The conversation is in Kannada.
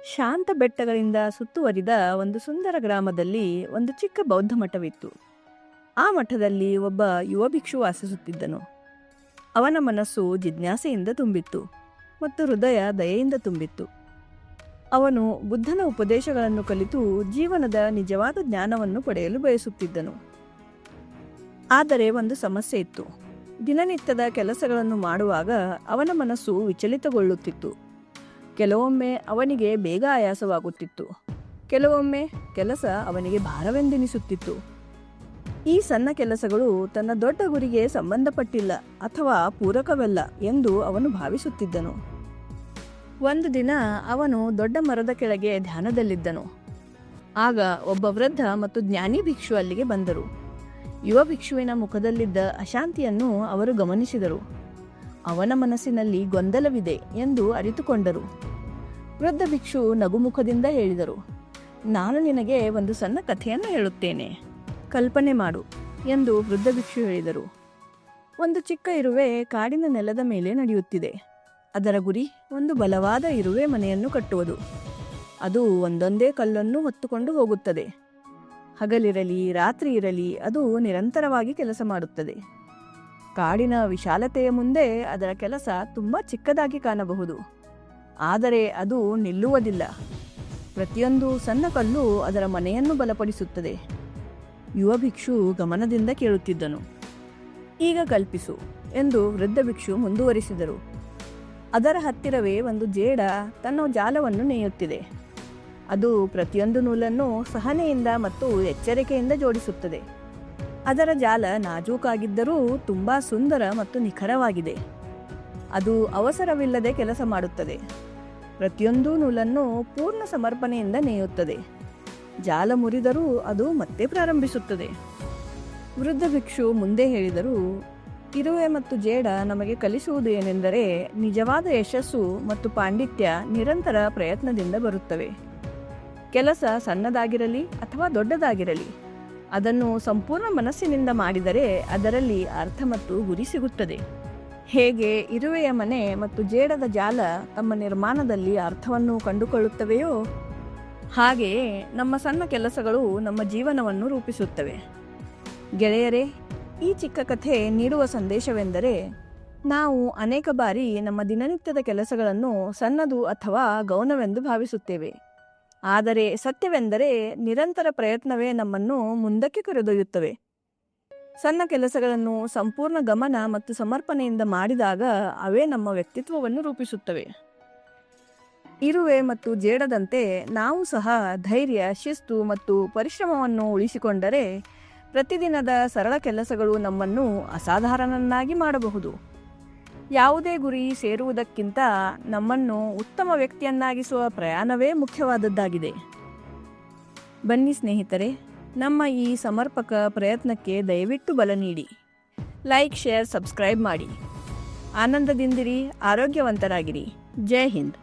ಶಾಂತ ಬೆಟ್ಟಗಳಿಂದ ಸುತ್ತುವರಿದ ಒಂದು ಸುಂದರ ಗ್ರಾಮದಲ್ಲಿ ಒಂದು ಚಿಕ್ಕ ಬೌದ್ಧ ಮಠವಿತ್ತು. ಆ ಮಠದಲ್ಲಿ ಒಬ್ಬ ಯುವ ಭಿಕ್ಷು ವಾಸಿಸುತ್ತಿದ್ದನು. ಅವನ ಮನಸ್ಸು ಜಿಜ್ಞಾಸೆಯಿಂದ ತುಂಬಿತ್ತು ಮತ್ತು ಹೃದಯ ದಯೆಯಿಂದ ತುಂಬಿತ್ತು. ಅವನು ಬುದ್ಧನ ಉಪದೇಶಗಳನ್ನು ಕಲಿತು ಜೀವನದ ನಿಜವಾದ ಜ್ಞಾನವನ್ನು ಪಡೆಯಲು ಬಯಸುತ್ತಿದ್ದನು. ಆದರೆ ಒಂದು ಸಮಸ್ಯೆ ಇತ್ತು. ದಿನನಿತ್ಯದ ಕೆಲಸಗಳನ್ನು ಮಾಡುವಾಗ ಅವನ ಮನಸ್ಸು ವಿಚಲಿತಗೊಳ್ಳುತ್ತಿತ್ತು. ಕೆಲವೊಮ್ಮೆ ಅವನಿಗೆ ಬೇಗ ಆಯಾಸವಾಗುತ್ತಿತ್ತು. ಕೆಲವೊಮ್ಮೆ ಕೆಲಸ ಅವನಿಗೆ ಭಾರವೆಂದೆನಿಸುತ್ತಿತ್ತು. ಈ ಸಣ್ಣ ಕೆಲಸಗಳು ತನ್ನ ದೊಡ್ಡ ಗುರಿಗೆ ಸಂಬಂಧಪಟ್ಟಿಲ್ಲ ಅಥವಾ ಪೂರಕವಲ್ಲ ಎಂದು ಅವನು ಭಾವಿಸುತ್ತಿದ್ದನು. ಒಂದು ದಿನ ಅವನು ದೊಡ್ಡ ಮರದ ಕೆಳಗೆ ಧ್ಯಾನದಲ್ಲಿದ್ದನು. ಆಗ ಒಬ್ಬ ವೃದ್ಧ ಮತ್ತು ಜ್ಞಾನಿ ಭಿಕ್ಷು ಅಲ್ಲಿಗೆ ಬಂದರು. ಯುವ ಭಿಕ್ಷುವಿನ ಮುಖದಲ್ಲಿದ್ದ ಅಶಾಂತಿಯನ್ನು ಅವರು ಗಮನಿಸಿದರು. ಅವನ ಮನಸ್ಸಿನಲ್ಲಿ ಗೊಂದಲವಿದೆ ಎಂದು ಅರಿತುಕೊಂಡರು. ವೃದ್ಧ ಭಿಕ್ಷು ನಗುಮುಖದಿಂದ ಹೇಳಿದರು, ನಾನು ನಿನಗೆ ಒಂದು ಸಣ್ಣ ಕಥೆಯನ್ನು ಹೇಳುತ್ತೇನೆ, ಕಲ್ಪನೆ ಮಾಡು ಎಂದು ವೃದ್ಧ ಭಿಕ್ಷು ಹೇಳಿದರು. ಒಂದು ಚಿಕ್ಕ ಇರುವೆ ಕಾಡಿನ ನೆಲದ ಮೇಲೆ ನಡೆಯುತ್ತಿದೆ. ಅದರ ಗುರಿ ಒಂದು ಬಲವಾದ ಇರುವೆ ಮನೆಯನ್ನು ಕಟ್ಟುವುದು. ಅದು ಒಂದೊಂದೇ ಕಲ್ಲನ್ನು ಹೊತ್ತುಕೊಂಡು ಹೋಗುತ್ತದೆ. ಹಗಲಿರಲಿ ರಾತ್ರಿ ಇರಲಿ ಅದು ನಿರಂತರವಾಗಿ ಕೆಲಸ ಮಾಡುತ್ತದೆ. ಕಾಡಿನ ವಿಶಾಲತೆಯ ಮುಂದೆ ಅದರ ಕೆಲಸ ತುಂಬ ಚಿಕ್ಕದಾಗಿ ಕಾಣಬಹುದು, ಆದರೆ ಅದು ನಿಲ್ಲುವುದಿಲ್ಲ. ಪ್ರತಿಯೊಂದು ಸಣ್ಣ ಕಲ್ಲು ಅದರ ಮನೆಯನ್ನು ಬಲಪಡಿಸುತ್ತದೆ. ಯುವ ಭಿಕ್ಷು ಗಮನದಿಂದ ಕೇಳುತ್ತಿದ್ದನು. ಈಗ ಕಲ್ಪಿಸು ಎಂದು ವೃದ್ಧ ಭಿಕ್ಷು ಮುಂದುವರಿಸಿದರು. ಅದರ ಹತ್ತಿರವೇ ಒಂದು ಜೇಡ ತನ್ನ ಜಾಲವನ್ನು ನೇಯುತ್ತಿದೆ. ಅದು ಪ್ರತಿಯೊಂದು ನೂಲನ್ನು ಸಹನೆಯಿಂದ ಮತ್ತು ಎಚ್ಚರಿಕೆಯಿಂದ ಜೋಡಿಸುತ್ತದೆ. ಅದರ ಜಾಲ ನಾಜೂಕಾಗಿದ್ದರೂ ತುಂಬ ಸುಂದರ ಮತ್ತು ನಿಖರವಾಗಿದೆ. ಅದು ಅವಸರವಿಲ್ಲದೆ ಕೆಲಸ ಮಾಡುತ್ತದೆ. ಪ್ರತಿಯೊಂದು ನೂಲನ್ನು ಪೂರ್ಣ ಸಮರ್ಪಣೆಯಿಂದ ನೇಯುತ್ತದೆ. ಜಾಲ ಮುರಿದರೂ ಅದು ಮತ್ತೆ ಪ್ರಾರಂಭಿಸುತ್ತದೆ. ವೃದ್ಧ ಭಿಕ್ಷು ಮುಂದೆ ಹೇಳಿದರು, ಇರುವೆ ಮತ್ತು ಜೇಡ ನಮಗೆ ಕಲಿಸುವುದು ಏನೆಂದರೆ ನಿಜವಾದ ಯಶಸ್ಸು ಮತ್ತು ಪಾಂಡಿತ್ಯ ನಿರಂತರ ಪ್ರಯತ್ನದಿಂದ ಬರುತ್ತವೆ. ಕೆಲಸ ಸಣ್ಣದಾಗಿರಲಿ ಅಥವಾ ದೊಡ್ಡದಾಗಿರಲಿ, ಅದನ್ನು ಸಂಪೂರ್ಣ ಮನಸ್ಸಿನಿಂದ ಮಾಡಿದರೆ ಅದರಲ್ಲಿ ಅರ್ಥ ಮತ್ತು ಗುರಿ ಸಿಗುತ್ತದೆ. ಹೇಗೆ ಇರುವೆಯ ಮನೆ ಮತ್ತು ಜೇಡದ ಜಾಲ ತಮ್ಮ ನಿರ್ಮಾಣದಲ್ಲಿ ಅರ್ಥವನ್ನು ಕಂಡುಕೊಳ್ಳುತ್ತವೆಯೋ, ಹಾಗೆಯೇ ನಮ್ಮ ಸಣ್ಣ ಕೆಲಸಗಳು ನಮ್ಮ ಜೀವನವನ್ನು ರೂಪಿಸುತ್ತವೆ. ಗೆಳೆಯರೇ, ಈ ಚಿಕ್ಕ ಕಥೆ ನೀಡುವ ಸಂದೇಶವೆಂದರೆ ನಾವು ಅನೇಕ ಬಾರಿ ನಮ್ಮ ದಿನನಿತ್ಯದ ಕೆಲಸಗಳನ್ನು ಸಣ್ಣದು ಅಥವಾ ಗೌಣವೆಂದು ಭಾವಿಸುತ್ತೇವೆ. ಆದರೆ ಸತ್ಯವೆಂದರೆ ನಿರಂತರ ಪ್ರಯತ್ನವೇ ನಮ್ಮನ್ನು ಮುಂದಕ್ಕೆ ಕರೆದೊಯ್ಯುತ್ತವೆ. ಸಣ್ಣ ಕೆಲಸಗಳನ್ನು ಸಂಪೂರ್ಣ ಗಮನ ಮತ್ತು ಸಮರ್ಪಣೆಯಿಂದ ಮಾಡಿದಾಗ ಅವೇ ನಮ್ಮ ವ್ಯಕ್ತಿತ್ವವನ್ನು ರೂಪಿಸುತ್ತವೆ. ಇರುವೆ ಮತ್ತು ಜೇಡದಂತೆ ನಾವು ಸಹ ಧೈರ್ಯ, ಶಿಸ್ತು ಮತ್ತು ಪರಿಶ್ರಮವನ್ನು ಉಳಿಸಿಕೊಂಡರೆ ಪ್ರತಿದಿನದ ಸರಳ ಕೆಲಸಗಳು ನಮ್ಮನ್ನು ಅಸಾಧಾರಣನನ್ನಾಗಿ ಮಾಡಬಹುದು. ಯಾವುದೇ ಗುರಿ ಸೇರುವುದಕ್ಕಿಂತ ನಮ್ಮನ್ನು ಉತ್ತಮ ವ್ಯಕ್ತಿಯನ್ನಾಗಿಸುವ ಪ್ರಯಾಣವೇ ಮುಖ್ಯವಾದದ್ದಾಗಿದೆ. ಬನ್ನಿ ಸ್ನೇಹಿತರೆ, ನಮ್ಮ ಈ ಸಮರ್ಪಕ ಪ್ರಯತ್ನಕ್ಕೆ ದಯವಿಟ್ಟು ಬಲ ನೀಡಿ. ಲೈಕ್, ಶೇರ್, ಸಬ್ಸ್ಕ್ರೈಬ್ ಮಾಡಿ. ಆನಂದದಿಂದಿರಿ, ಆರೋಗ್ಯವಂತರಾಗಿರಿ. ಜೈ ಹಿಂದ್.